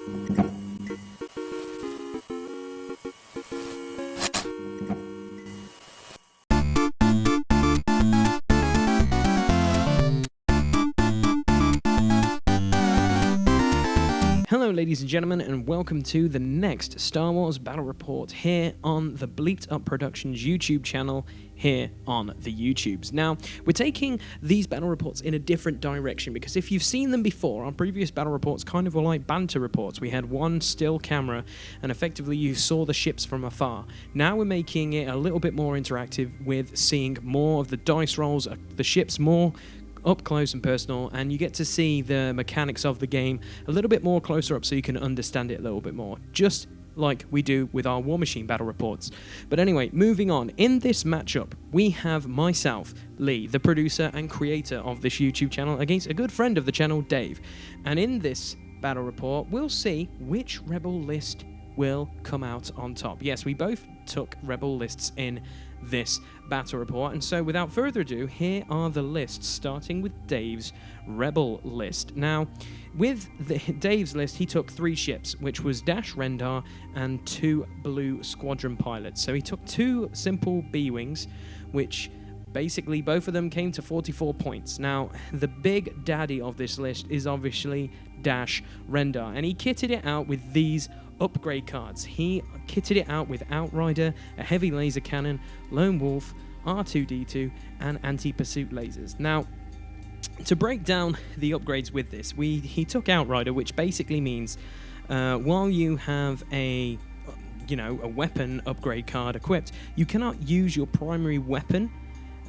Hello ladies and gentlemen, and welcome to the next Star Wars Battle Report here on the Bleeped Up Productions YouTube channel here on the YouTubes. Now, we're taking these battle reports in a different direction because if you've seen them before, our previous battle reports kind of were like banter reports. We had one still camera and effectively you saw the ships from afar. Now we're making it a little bit more interactive with seeing more of the dice rolls, the ships more up close and personal, and you get to see the mechanics of the game a little bit more closer up so you can understand it a little bit more, just like we do with our War Machine battle reports. But anyway, moving on, in this matchup we have myself, Lee, the producer and creator of this YouTube channel, against a good friend of the channel, Dave. And in this battle report we'll see which Rebel list will come out on top. Yes, we both took Rebel lists in this battle report, and so without further ado, here are the lists, starting with Dave's Rebel list. Now, with Dave's list, he took 3 ships, which was Dash Rendar and 2 Blue Squadron pilots. So he took 2 simple B-Wings, which basically both of them came to 44 points. Now, the big daddy of this list is obviously Dash Rendar, and he kitted it out with these upgrade cards. He kitted it out with Outrider, a heavy laser cannon, Lone Wolf, R2-D2, and anti-pursuit lasers. Now, to break down the upgrades with this, he took Outrider, which basically means while you have a weapon upgrade card equipped, you cannot use your primary weapon,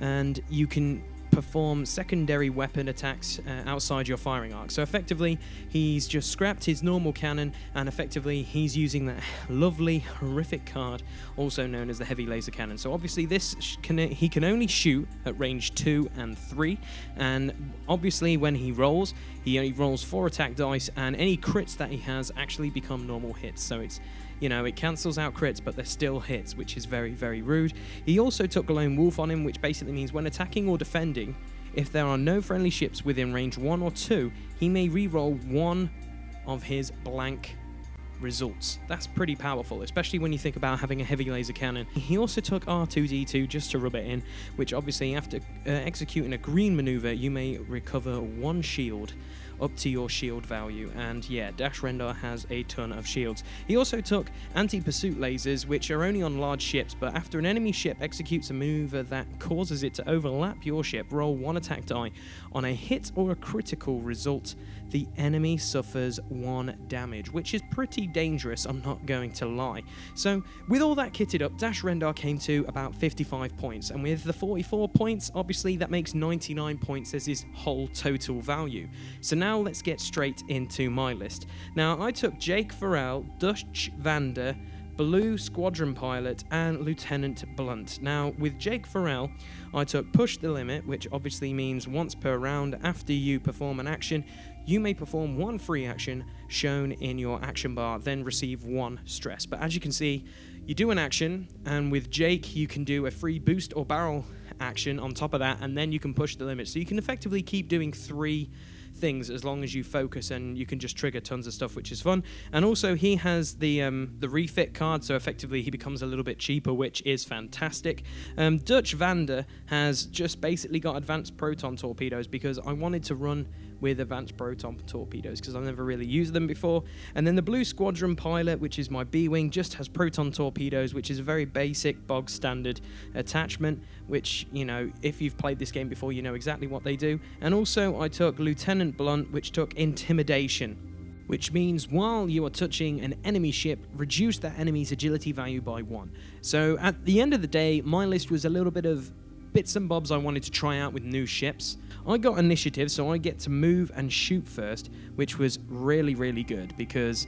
and you can perform secondary weapon attacks outside your firing arc. So effectively, he's just scrapped his normal cannon, and effectively he's using that lovely, horrific card, also known as the heavy laser cannon. So obviously he can only shoot at range 2 and 3, and obviously when he rolls 4 attack dice, and any crits that he has actually become normal hits. So it's, it cancels out crits, but they're still hits, which is very, very rude. He also took Lone Wolf on him, which basically means when attacking or defending, if there are no friendly ships within range 1 or 2, he may re-roll 1 of his blank results. That's pretty powerful, especially when you think about having a heavy laser cannon. He also took R2-D2 just to rub it in, which obviously after executing a green maneuver, you may recover 1 shield up to your shield value, and yeah, Dash Rendar has a ton of shields. He also took anti-pursuit lasers, which are only on large ships, but after an enemy ship executes a maneuver that causes it to overlap your ship, roll 1 attack die. On a hit or a critical result, the enemy suffers 1 damage, which is pretty dangerous, I'm not going to lie. So with all that kitted up, Dash Rendar came to about 55 points, and with the 44 points, obviously that makes 99 points as his whole total value. So now let's get straight into my list. Now, I took Jake Farrell, Dutch Vander, Blue Squadron Pilot, and Lieutenant Blunt. Now, with Jake Farrell, I took Push the Limit, which obviously means once per round after you perform an action, you may perform 1 free action shown in your action bar, then receive 1 stress. But as you can see, you do an action, and with Jake, you can do a free boost or barrel action on top of that, and then you can push the limit. So you can effectively keep doing 3 things as long as you focus, and you can just trigger tons of stuff, which is fun. And also he has the refit card, so effectively he becomes a little bit cheaper, which is fantastic. Dutch Vander has just basically got advanced proton torpedoes because I wanted to run with advanced proton torpedoes because I've never really used them before. And then the Blue Squadron Pilot, which is my B-Wing, just has proton torpedoes, which is a very basic bog standard attachment, which, if you've played this game before, you know exactly what they do. And also I took Lieutenant Blunt, which took Intimidation, which means while you are touching an enemy ship, reduce that enemy's agility value by 1. So at the end of the day, my list was a little bit of bits and bobs I wanted to try out with new ships. I got initiative, so I get to move and shoot first, which was really, really good because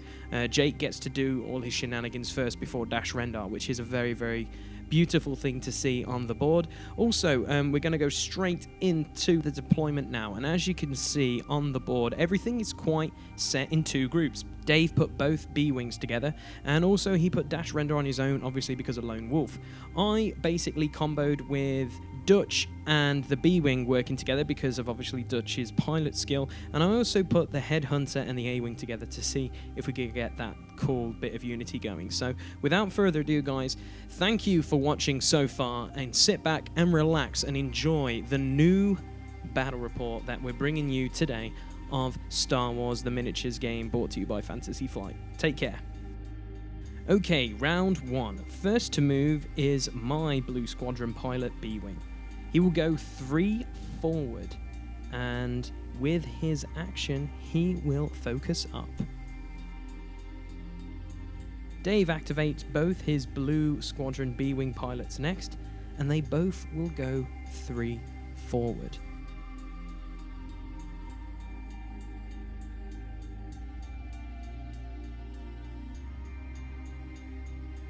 Jake gets to do all his shenanigans first before Dash Rendar, which is a very, very beautiful thing to see on the board. Also, we're going to go straight into the deployment now, and as you can see on the board, everything is quite set in 2 groups. Dave put both B-Wings together, and also he put Dash Rendar on his own, obviously because of Lone Wolf. I basically comboed with Dutch and the B-Wing working together because of obviously Dutch's pilot skill, and I also put the Headhunter and the A-Wing together to see if we could get that cool bit of unity going. So without further ado, guys, thank you for watching so far, and sit back and relax and enjoy the new battle report that we're bringing you today of Star Wars The Miniatures game, brought to you by Fantasy Flight. Take care. Okay, round one. First to move is my Blue Squadron pilot B-Wing. He will go 3 forward, and with his action, he will focus up. Dave activates both his Blue Squadron B-Wing pilots next, and they both will go 3 forward.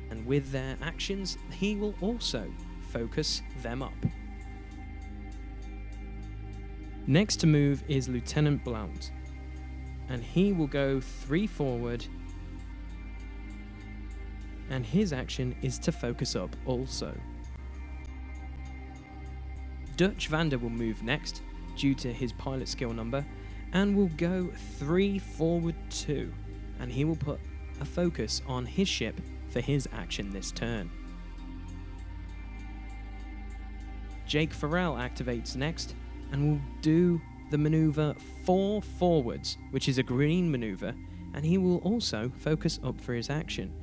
And with their actions, he will also focus them up. Next to move is Lieutenant Blount, and he will go 3 forward, and his action is to focus up also. Dutch Vander will move next, due to his pilot skill number, and will go 3 forward too, and he will put a focus on his ship for his action this turn. Jake Farrell activates next and will do the maneuver 4 forwards, which is a green maneuver, and he will also focus up for his action.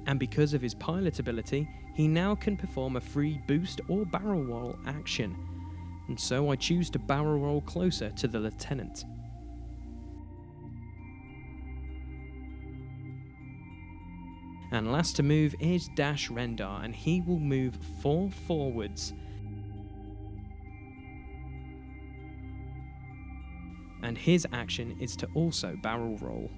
And because of his pilot ability, he now can perform a free boost or barrel roll action, and so I choose to barrel roll closer to the lieutenant. And last to move is Dash Rendar, and he will move 4 forwards. And his action is to also barrel roll.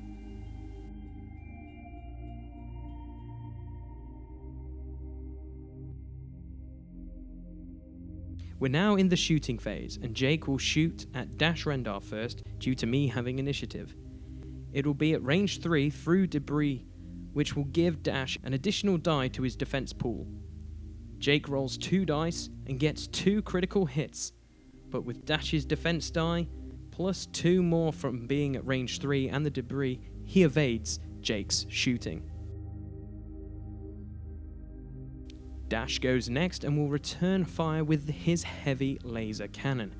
We're now in the shooting phase, and Jake will shoot at Dash Rendar first, due to me having initiative. It will be at range 3 through debris, which will give Dash an additional die to his defense pool. Jake rolls 2 dice and gets 2 critical hits, but with Dash's defense die, plus 2 more from being at range 3 and the debris, he evades Jake's shooting. Dash goes next and will return fire with his heavy laser cannon,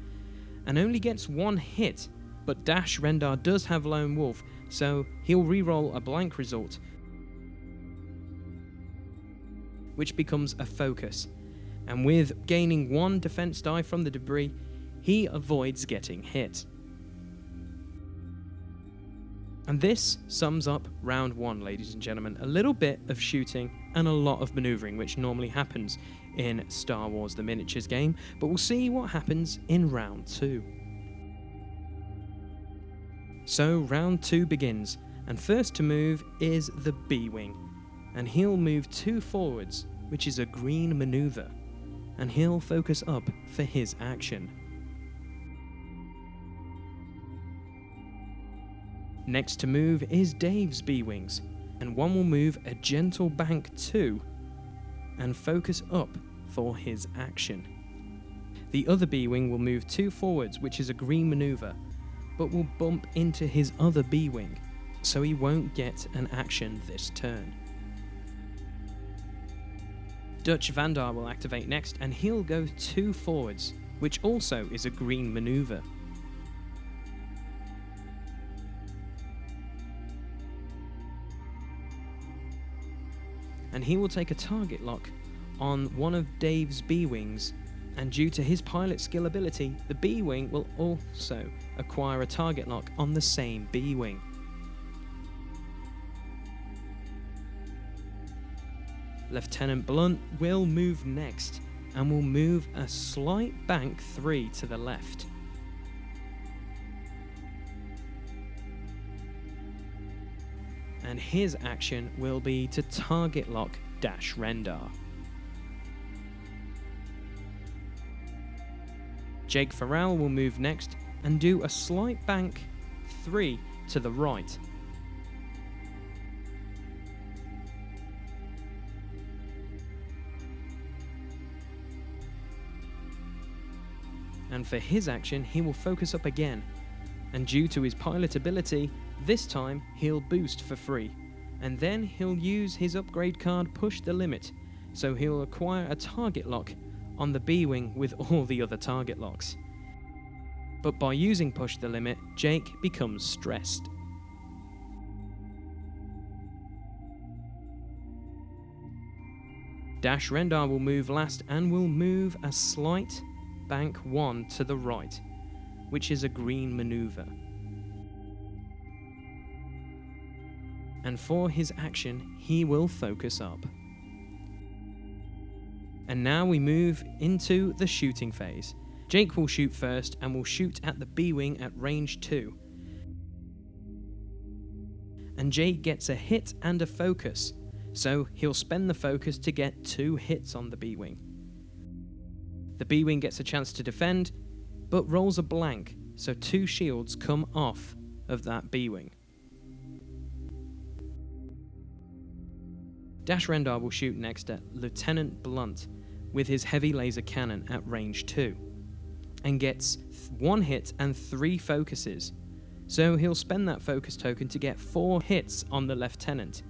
and only gets 1 hit, but Dash Rendar does have Lone Wolf, so he'll reroll a blank result, which becomes a focus, and with gaining 1 defense die from the debris, he avoids getting hit. And this sums up round 1, ladies and gentlemen. A little bit of shooting and a lot of maneuvering, which normally happens in Star Wars The Miniatures game, but we'll see what happens in round 2. So round 2 begins, and first to move is the B-Wing, and he'll move 2 forwards, which is a green maneuver, and he'll focus up for his action. Next to move is Dave's B-Wings, and one will move a gentle bank 2 and focus up for his action. The other B-Wing will move 2 forwards, which is a green maneuver, but will bump into his other B-Wing, so he won't get an action this turn. Dutch Vander will activate next, and he'll go 2 forwards, which also is a green maneuver. And he will take a target lock on one of Dave's B-Wings, and due to his pilot skill ability, the B-Wing will also acquire a target lock on the same B-Wing. Lieutenant Blunt will move next, and will move a slight bank 3 to the left. And his action will be to target lock Dash Rendar. Jake Farrell will move next and do a slight bank 3 to the right. and for his action he will focus up again, and due to his pilot ability, this time he'll boost for free, and then he'll use his upgrade card Push the Limit, so he'll acquire a target lock on the B-Wing with all the other target locks. But by using Push the Limit, Jake becomes stressed. Dash Rendar will move last and will move a slight bank 1 to the right, which is a green maneuver. And for his action, he will focus up. And now we move into the shooting phase. Jake will shoot first and will shoot at the B-Wing at range 2. And Jake gets a hit and a focus, so he'll spend the focus to get 2 hits on the B-Wing. The B-Wing gets a chance to defend, but rolls a blank, so 2 shields come off of that B-Wing. Dash Rendar will shoot next at Lieutenant Blunt with his heavy laser cannon at range 2, and gets 1 hit and 3 focuses, so he'll spend that focus token to get 4 hits on the Lieutenant.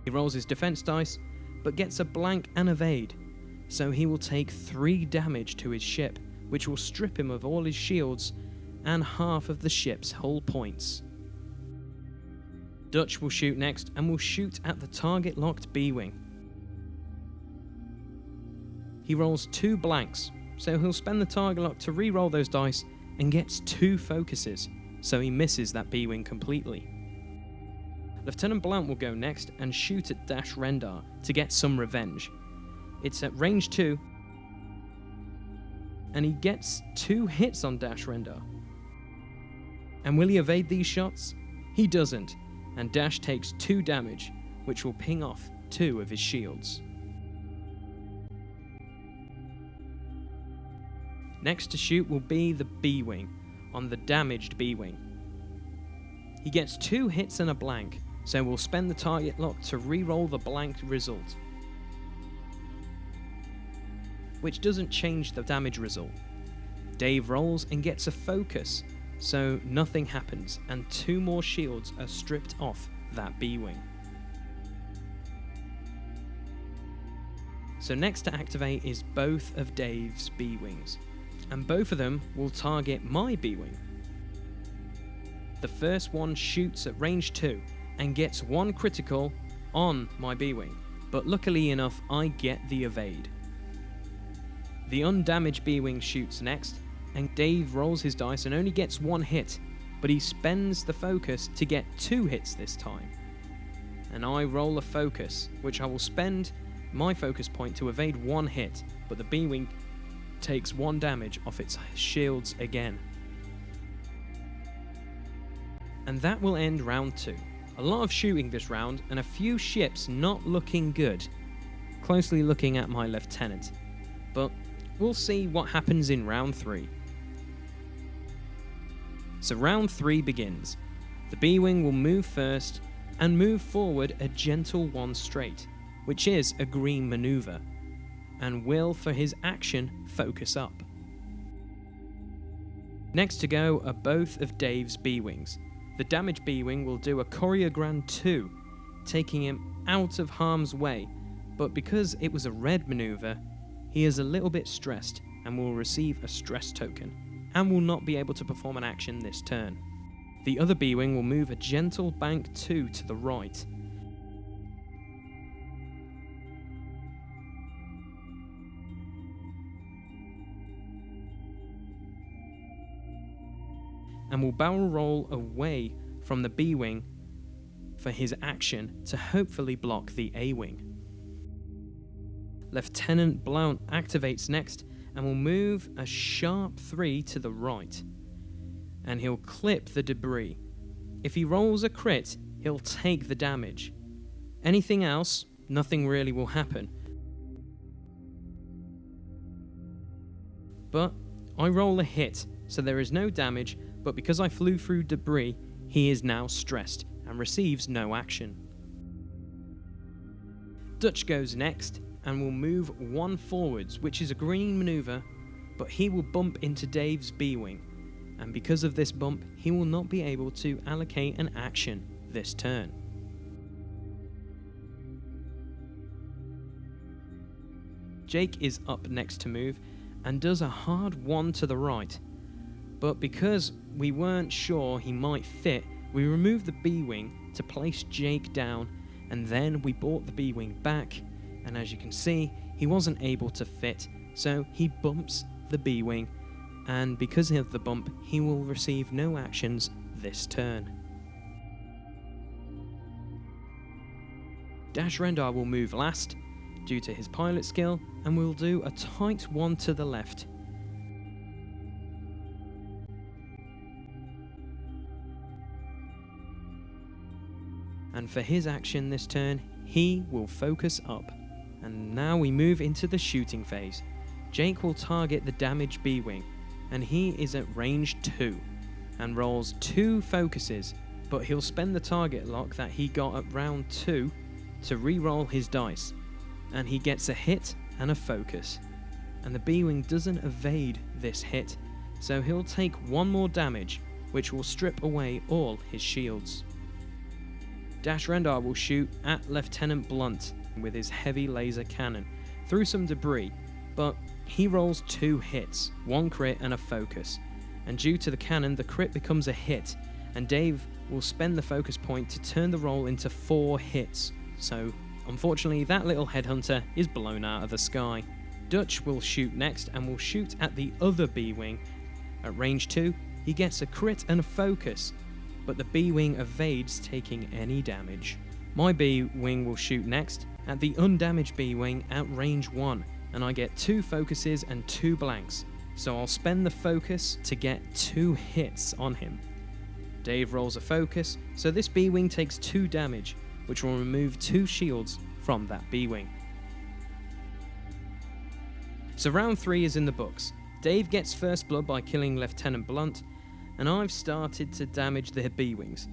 He rolls his defense dice, but gets a blank and evade, so he will take 3 damage to his ship, which will strip him of all his shields and half of the ship's hull points. Dutch will shoot next and will shoot at the target locked B-Wing. He rolls 2 blanks, so he'll spend the target lock to re-roll those dice and gets 2 focuses, so he misses that B-Wing completely. Lieutenant Blount will go next and shoot at Dash Rendar to get some revenge. It's at range 2, and he gets 2 hits on Dash Rendar. And will he evade these shots? He doesn't, and Dash takes 2 damage, which will ping off 2 of his shields. Next to shoot will be the B-Wing on the damaged B-Wing. He gets 2 hits and a blank, so we'll spend the target lock to re-roll the blank result, which doesn't change the damage result. Dave rolls and gets a focus, so nothing happens, and 2 more shields are stripped off that B-Wing. So next to activate is both of Dave's B-Wings, and both of them will target my B-Wing. The first one shoots at range 2 and gets 1 critical on my B-Wing, but luckily enough I get the evade. The undamaged B-Wing shoots next, and Dave rolls his dice and only gets 1 hit, but he spends the focus to get 2 hits this time. And I roll a focus, which I will spend my focus point to evade 1 hit, but the B-Wing takes 1 damage off its shields again. And that will end round 2. A lot of shooting this round, and a few ships not looking good. Closely looking at my lieutenant. But we'll see what happens in round 3. So round 3 begins. The B-Wing will move first, and move forward a gentle 1 straight, which is a green maneuver, and will, for his action, focus up. Next to go are both of Dave's B-Wings. The damaged B-Wing will do a Courier Grand 2, taking him out of harm's way, but because it was a red maneuver, he is a little bit stressed and will receive a stress token, and will not be able to perform an action this turn. The other B-Wing will move a gentle bank 2 to the right. And will barrel roll away from the B-Wing for his action to hopefully block the A-Wing. Lieutenant Blount activates next and will move a sharp 3 to the right, and he'll clip the debris. If he rolls a crit, he'll take the damage. Anything else, nothing really will happen. But I roll a hit, so there is no damage, but because I flew through debris, he is now stressed and receives no action. Dutch goes next and will move 1 forwards, which is a green maneuver, but he will bump into Dave's B-Wing, and because of this bump, he will not be able to allocate an action this turn. Jake is up next to move and does a hard one to the right, but because we weren't sure he might fit, we removed the B-Wing to place Jake down, and then we brought the B-Wing back, and as you can see, he wasn't able to fit, so he bumps the B-Wing, and because of the bump, he will receive no actions this turn. Dash Rendar will move last, due to his pilot skill, and will do a tight one to the left. And for his action this turn, he will focus up. And now we move into the shooting phase. Jake will target the damaged B-Wing, and he is at range 2, and rolls 2 focuses, but he'll spend the target lock that he got at round 2 to re-roll his dice, and he gets a hit and a focus. And the B-Wing doesn't evade this hit, so he'll take 1 more damage, which will strip away all his shields. Dash Rendar will shoot at Lieutenant Blunt with his heavy laser cannon through some debris, but he rolls 2 hits, 1 crit and a focus, and due to the cannon the crit becomes a hit, and Dave will spend the focus point to turn the roll into 4 hits, so unfortunately that little headhunter is blown out of the sky. Dutch will shoot next and will shoot at the other B-Wing. At range 2 he gets a crit and a focus, but the B-Wing evades taking any damage. My B-Wing will shoot next at the undamaged B-Wing at range 1, and I get 2 focuses and 2 blanks, so I'll spend the focus to get 2 hits on him. Dave rolls a focus, so this B-Wing takes 2 damage, which will remove 2 shields from that B-Wing. So round 3 is in the books. Dave gets first blood by killing Lieutenant Blunt, and I've started to damage the B-Wings.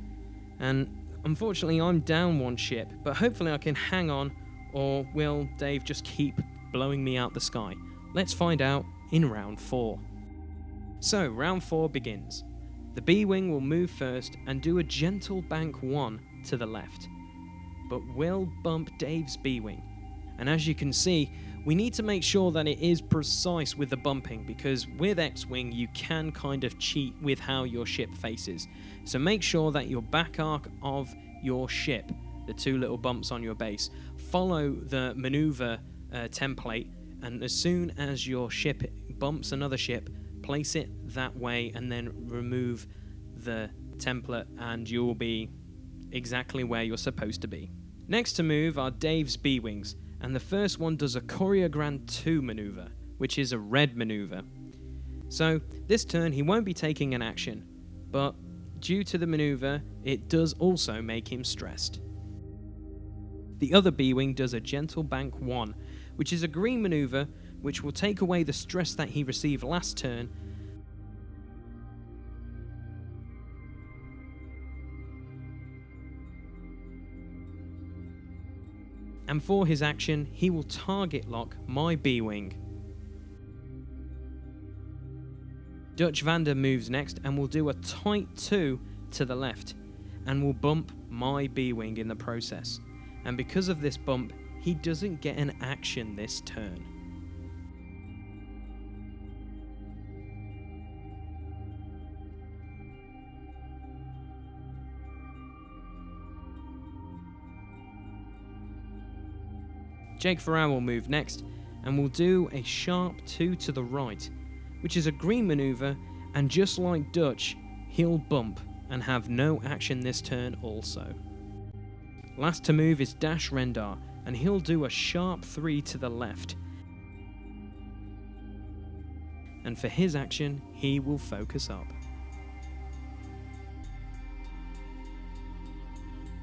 And unfortunately I'm down 1 ship, but hopefully I can hang on, or will Dave just keep blowing me out the sky? Let's find out in round 4. So round 4 begins. The B-Wing will move first and do a gentle bank 1 to the left, but will bump Dave's B-Wing. And as you can see, we need to make sure that it is precise with the bumping, because with X-Wing you can kind of cheat with how your ship faces. So make sure that your back arc of your ship, the 2 little bumps on your base, follow the maneuver template, and as soon as your ship bumps another ship, place it that way and then remove the template and you'll be exactly where you're supposed to be. Next to move are Dave's B-Wings, and the first one does a Choreogrand 2 maneuver, which is a red maneuver. So this turn he won't be taking an action, but due to the maneuver it does also make him stressed. The other B-Wing does a gentle bank 1, which is a green maneuver which will take away the stress that he received last turn, and for his action he will target lock my B-Wing. Dutch Vander moves next and will do a tight 2 to the left and will bump my B-Wing in the process, and because of this bump he doesn't get an action this turn. Jake Farrar will move next and will do a sharp 2 to the right, which is a green maneuver, and just like Dutch, he'll bump and have no action this turn also. Last to move is Dash Rendar, and he'll do a sharp 3 to the left. And for his action, he will focus up.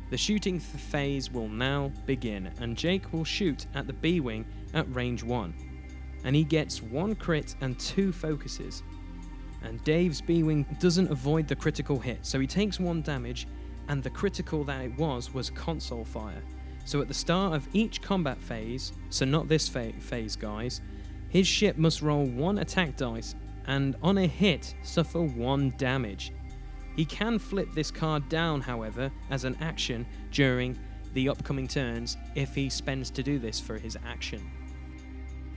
The shooting phase will now begin, and Jake will shoot at the B-Wing at range 1, and he gets 1 crit and 2 focuses. And Dave's B-Wing doesn't avoid the critical hit, so he takes 1 damage, and the critical that it was console fire. So at the start of each combat phase, so not this phase guys, His ship must roll 1 attack dice and on a hit suffer 1 damage. He can flip this card down, however, as an action during the upcoming turns if he spends to do this for his action.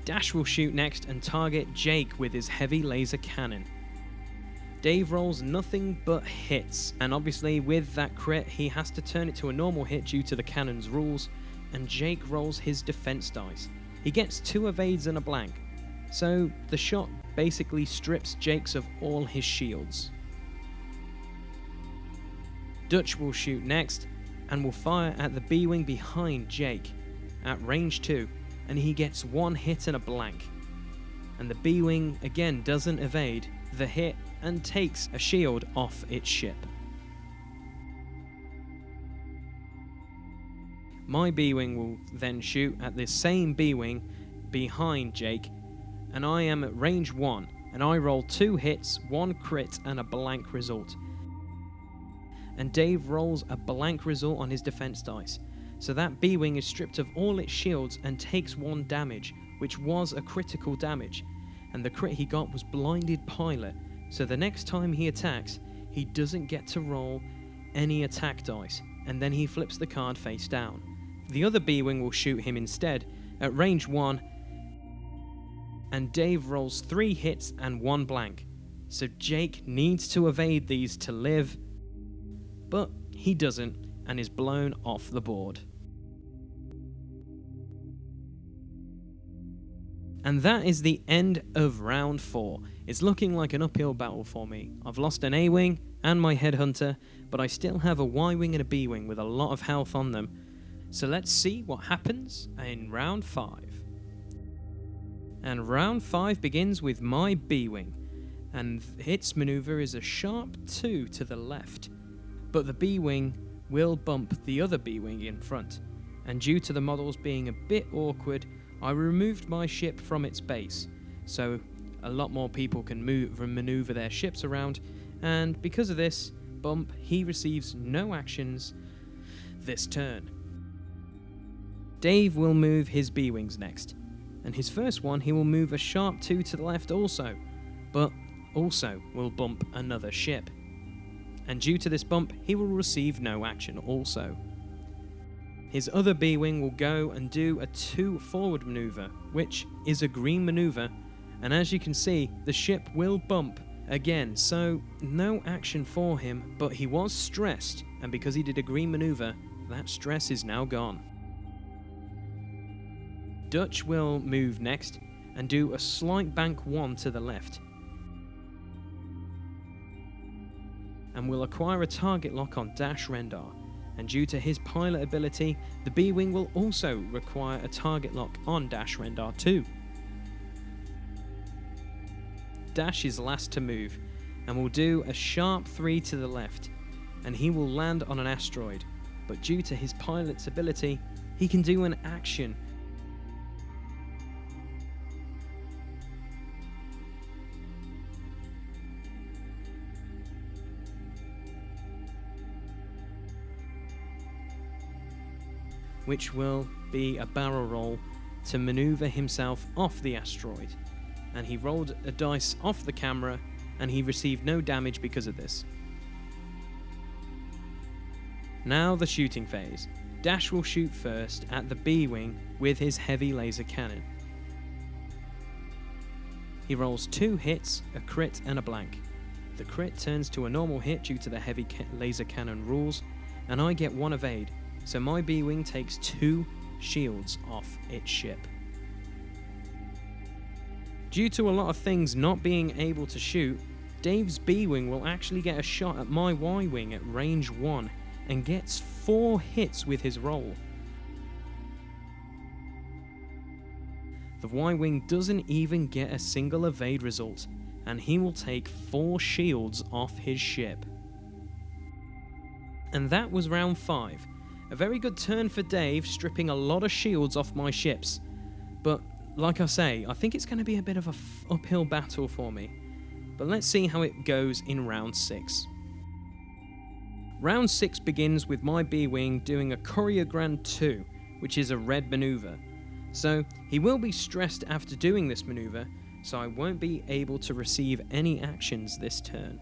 Dash will shoot next and target Jake with his heavy laser cannon. Dave rolls nothing but hits, and obviously with that crit he has to turn it to a normal hit due to the cannon's rules, and Jake rolls his defense dice. He gets 2 evades and a blank, so the shot basically strips Jake's of all his shields. Dutch will shoot next and will fire at the B-wing behind Jake at range 2, and he gets 1 hit and a blank. And the B-wing again doesn't evade the hit and takes a shield off its ship. My B-wing will then shoot at this same B-wing behind Jake, and I am at range 1, and I roll 2 hits, 1 crit and a blank result. And Dave rolls a blank result on his defense dice, so that B-wing is stripped of all its shields and takes 1 damage, which was a critical damage, and the crit he got was Blinded Pilot, so the next time he attacks, he doesn't get to roll any attack dice, and then he flips the card face down. The other B-wing will shoot him instead at range 1, and Dave rolls 3 hits and 1 blank, so Jake needs to evade these to live, but he doesn't and is blown off the board. And that is the end of round 4. It's looking like an uphill battle for me. I've lost an A-wing and my headhunter, but I still have a Y-wing and a B-wing with a lot of health on them. So let's see what happens in round 5. And round 5 begins with my B-wing, and its maneuver is a sharp 2 to the left. But the B-wing will bump the other B-wing in front, and due to the models being a bit awkward, I removed my ship from its base, so a lot more people can maneuver their ships around, and because of this bump, he receives no actions this turn. Dave will move his B-wings next, and his first one he will move a sharp 2 to the left also, but also will bump another ship. And due to this bump, he will receive no action also. His other B-wing will go and do a 2 forward maneuver, which is a green maneuver, and as you can see, the ship will bump again, so no action for him, but he was stressed, and because he did a green maneuver, that stress is now gone. Dutch will move next and do a slight bank 1 to the left, and will acquire a target lock on Dash Rendar, and due to his pilot ability, the B-wing will also require a target lock on Dash Rendar too. Dash is last to move, and will do a sharp 3 to the left, and he will land on an asteroid, but due to his pilot's ability, he can do an action which will be a barrel roll to maneuver himself off the asteroid, and he rolled a dice off the camera and he received no damage because of this. Now the shooting phase. Dash will shoot first at the B-wing with his heavy laser cannon. He rolls 2 hits, a crit and a blank. The crit turns to a normal hit due to the heavy laser cannon rules, and I get 1 evade, so my B-wing takes 2 shields off its ship. Due to a lot of things not being able to shoot, Dave's B-wing will actually get a shot at my Y-wing at range 1 and gets 4 hits with his roll. The Y-wing doesn't even get a single evade result, and he will take 4 shields off his ship. And that was round 5. A very good turn for Dave, stripping a lot of shields off my ships. But, like I say, I think it's going to be a bit of an uphill battle for me. But let's see how it goes in round 6. Round 6 begins with my B-wing doing a Courier Grand 2, which is a red maneuver. So he will be stressed after doing this maneuver, so I won't be able to receive any actions this turn.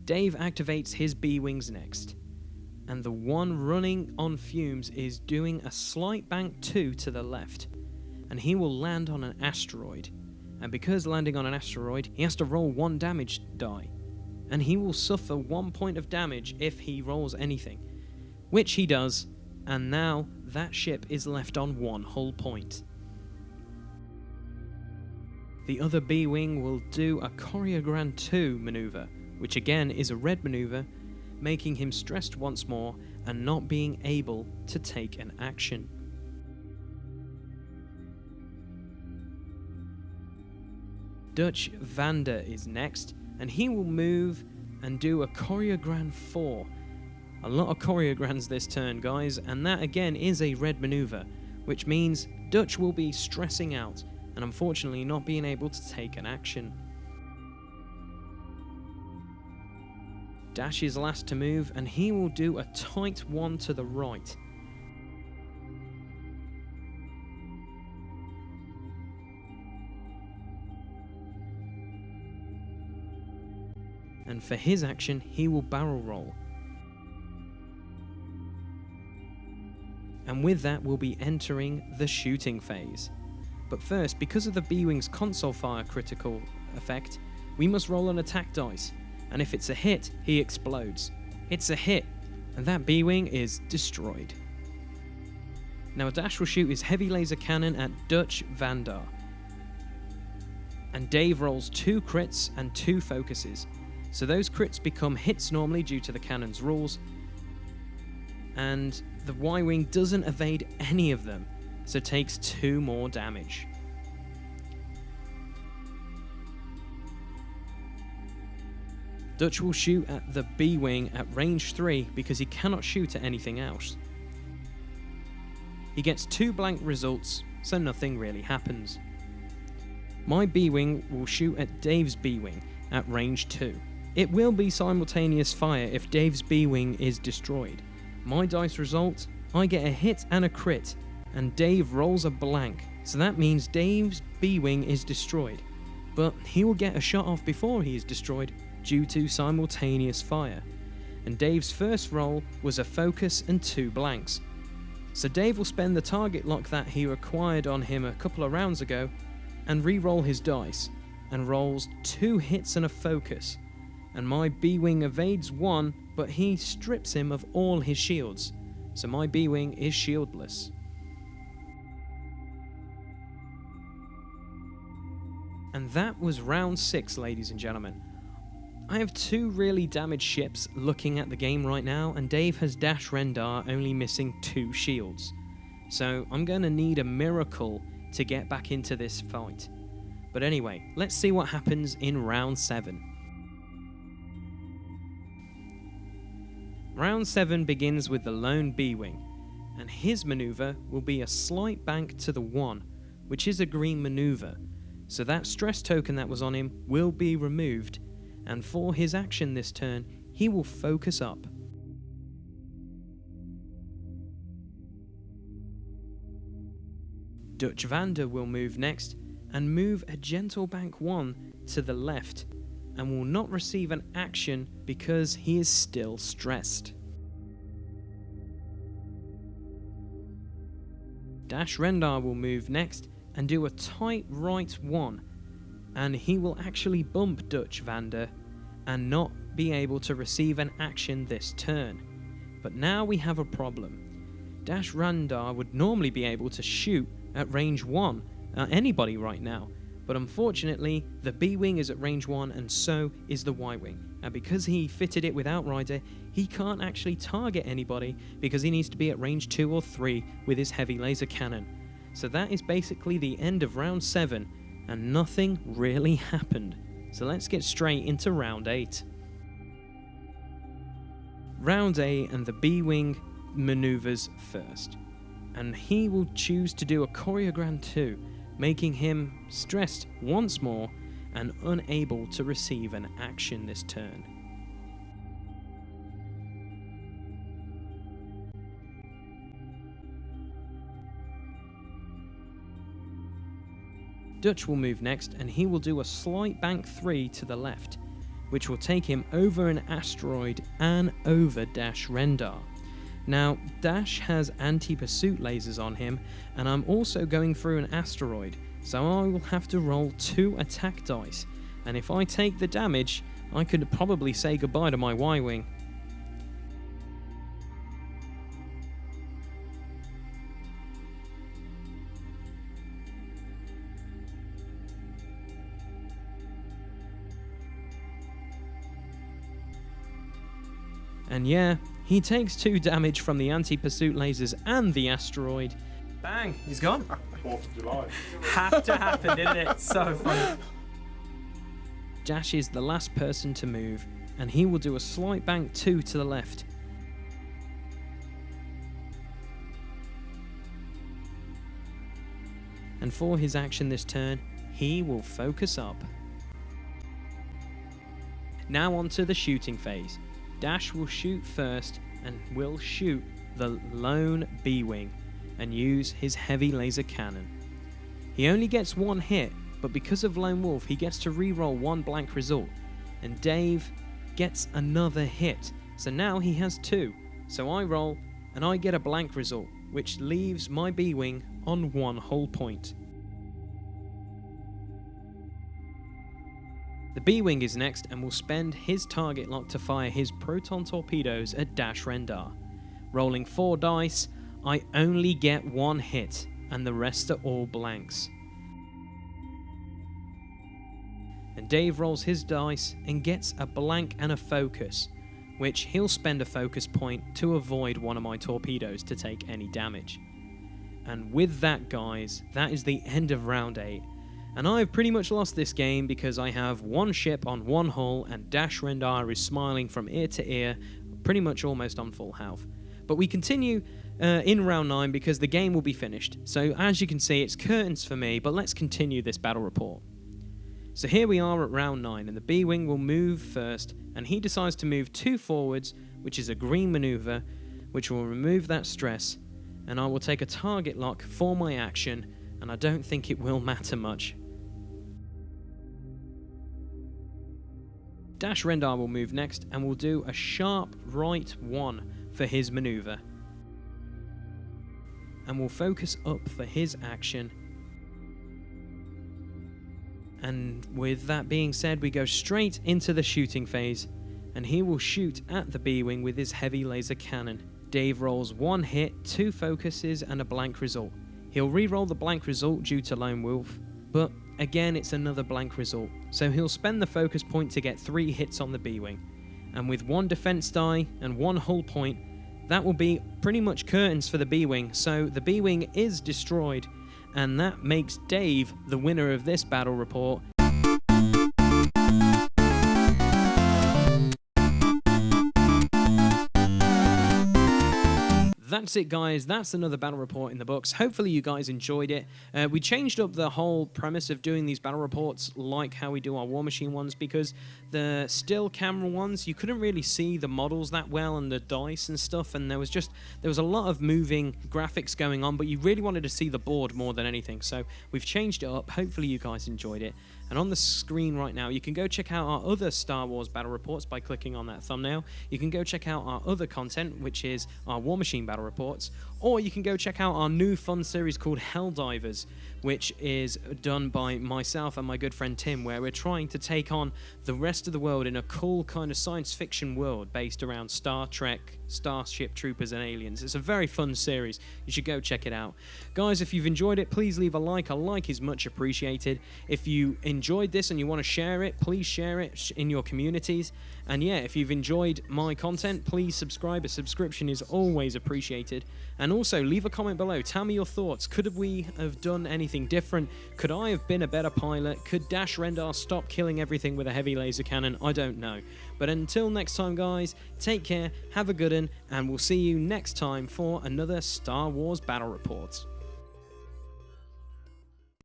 Dave activates his B-Wings next, and the one running on fumes is doing a slight bank 2 to the left, and he will land on an asteroid. And because landing on an asteroid, he has to roll 1 damage die, and he will suffer 1 point of damage if he rolls anything, which he does, and now that ship is left on 1 hull point. The other B-Wing will do a Choreogran 2 maneuver, which again is a red maneuver, making him stressed once more and not being able to take an action. Dutch Vander is next, and he will move and do a Choreogran 4. A lot of Choreograns this turn, guys, and that again is a red maneuver, which means Dutch will be stressing out and unfortunately not being able to take an action. Dash is last to move, and he will do a tight 1 to the right. And for his action, he will barrel roll. And with that, we'll be entering the shooting phase. But first, because of the B-Wing's console fire critical effect, we must roll an attack dice. And if it's a hit, he explodes. It's a hit, and that B-Wing is destroyed. Now Dash will shoot his heavy laser cannon at Dutch Vander. And Dave rolls 2 crits and 2 focuses. So those crits become hits normally due to the cannon's rules. And the Y-Wing doesn't evade any of them, so takes 2 more damage. Dutch will shoot at the B-Wing at range 3 because he cannot shoot at anything else. He gets 2 blank results, so nothing really happens. My B-Wing will shoot at Dave's B-Wing at range 2. It will be simultaneous fire if Dave's B-Wing is destroyed. My dice result, I get a hit and a crit, and Dave rolls a blank, so that means Dave's B-Wing is destroyed. But he will get a shot off before he is destroyed, due to simultaneous fire, and Dave's first roll was a focus and 2 blanks. So Dave will spend the target lock that he acquired on him a couple of rounds ago and re-roll his dice, and rolls 2 hits and a focus, and my B-Wing evades 1, but he strips him of all his shields, so my B-Wing is shieldless. And that was round 6, ladies and gentlemen. I have 2 really damaged ships looking at the game right now, and Dave has Dash Rendar only missing 2 shields. So I'm going to need a miracle to get back into this fight. But anyway, let's see what happens in round 7. Round 7 begins with the lone B-Wing, and his maneuver will be a slight bank to the 1, which is a green maneuver, so that stress token that was on him will be removed, and for his action this turn, he will focus up. Dutch Vander will move next, and move a gentle bank 1 to the left, and will not receive an action because he is still stressed. Dash Rendar will move next, and do a tight right 1, and he will actually bump Dutch Vander and not be able to receive an action this turn. But now we have a problem. Dash Rendar would normally be able to shoot at range 1 at anybody right now, but unfortunately the B-Wing is at range 1 and so is the Y-Wing, and because he fitted it with Outrider, he can't actually target anybody because he needs to be at range 2 or 3 with his heavy laser cannon. So that is basically the end of round 7, and nothing really happened. So let's get straight into round 8. Round 8, and the B-Wing maneuvers first. and he will choose to do a Choreogrand 2, making him stressed once more and unable to receive an action this turn. Dutch will move next, and he will do a slight bank 3 to the left, which will take him over an asteroid and over Dash Rendar. Now, Dash has anti-pursuit lasers on him, and I'm also going through an asteroid, so I will have to roll 2 attack dice, and if I take the damage, I could probably say goodbye to my Y-Wing. And yeah, he takes 2 damage from the anti-pursuit lasers and the asteroid. Bang, he's gone. 4th of July. Have to happen, didn't it? So funny. Dash is the last person to move, and he will do a slight bank 2 to the left. And for his action this turn, he will focus up. Now on to the shooting phase. Dash will shoot first and will shoot the lone B-Wing and use his heavy laser cannon. He only gets 1 hit, but because of Lone Wolf he gets to re-roll 1 blank result, and Dave gets another hit, so now he has 2. So I roll and I get a blank result, which leaves my B-Wing on 1 hull point. The B-Wing is next and will spend his target lock to fire his proton torpedoes at Dash Rendar. Rolling 4 dice, I only get 1 hit, and the rest are all blanks. And Dave rolls his dice and gets a blank and a focus, which he'll spend a focus point to avoid one of my torpedoes to take any damage. And with that, guys, that is the end of round 8. And I've pretty much lost this game because I have 1 ship on 1 hull and Dash Rendar is smiling from ear to ear, pretty much almost on full health. But we continue in round 9 because the game will be finished. So as you can see, it's curtains for me, but let's continue this battle report. So here we are at round 9, and the B-Wing will move first, and he decides to move 2 forwards, which is a green maneuver, which will remove that stress, and I will take a target lock for my action, and I don't think it will matter much. Dash Rendar will move next and will do a sharp right 1 for his maneuver, and will focus up for his action. And with that being said, we go straight into the shooting phase, and he will shoot at the B-Wing with his heavy laser cannon. Dave rolls 1 hit, 2 focuses and a blank result. He'll re-roll the blank result due to Lone Wolf, but again it's another blank result, so he'll spend the focus point to get 3 hits on the B-Wing. And with 1 defense die and 1 hull point, that will be pretty much curtains for the B-Wing, so the B-Wing is destroyed, and that makes Dave the winner of this battle report. That's it, guys. That's another battle report in the books. Hopefully you guys enjoyed it. We changed up the whole premise of doing these battle reports like how we do our War Machine ones, because the still camera ones, you couldn't really see the models that well and the dice and stuff, and there was a lot of moving graphics going on, but you really wanted to see the board more than anything. So we've changed it up. Hopefully you guys enjoyed it. And on the screen right now, you can go check out our other Star Wars battle reports by clicking on that thumbnail. You can go check out our other content, which is our War Machine battle reports, or you can go check out our new fun series called Helldivers, which is done by myself and my good friend Tim, where we're trying to take on the rest of the world in a cool kind of science fiction world based around Star Trek, Starship Troopers and aliens. It's a very fun series. You should go check it out. Guys, if you've enjoyed it, please leave a like. A like is much appreciated. If you enjoyed this and you want to share it, please share it in your communities. And yeah, if you've enjoyed my content, please subscribe. A subscription is always appreciated. And also, leave a comment below. Tell me your thoughts. Could we have done anything anything different? Could I have been a better pilot? Could Dash Rendar stop killing everything with a heavy laser cannon? I don't know. But until next time, guys, take care, have a good one, and we'll see you next time for another Star Wars Battle Report.